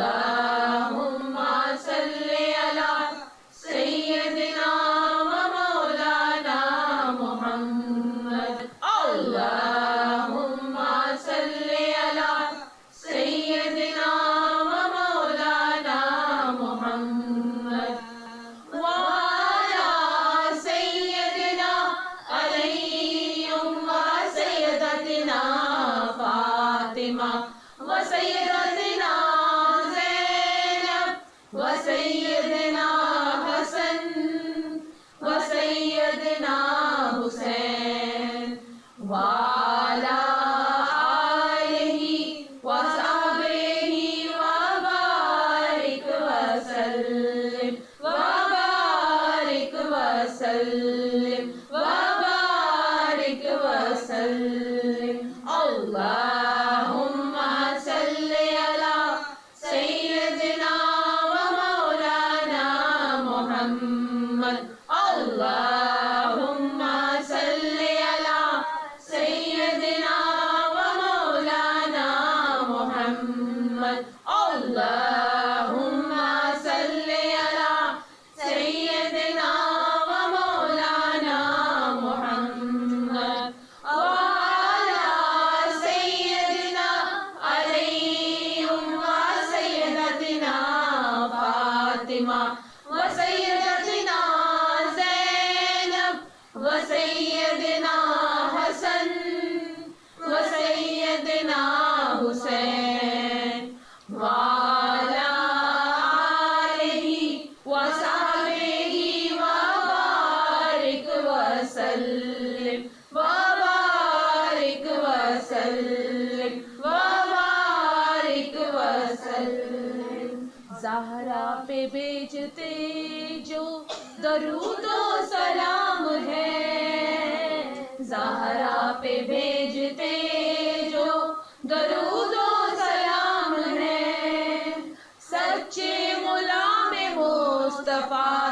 اللهم صل على سيدنا ومولانا محمد. اللهم صل على سيدنا ومولانا محمد وعلى سيدنا علي وسيدتنا فاطمة وسيدتنا زينب وسيدنا حسن وسيدنا حسين وعلى آله وصحبه وبارك وسلم وبارك وسلم وبارك وسلم. اللهم صل على سيدنا ومولانا محمد. اللهم صل على سيدنا ومولانا محمد. اللهم صل على سيدنا ومولانا محمد وعلى سيدنا علي وسيدتنا فاطمة وسيدتنا زينب وسيدنا حسن وسيدنا حسين وعلى آله وصحبه وبارك وسلم وبارك وسلم وبارك وسلم. زہرا پہ بھیجتے جو درود و سلام ہے، زہرا پہ بھیجتے جو درود و سلام ہے، سچے غلام مصطفیٰ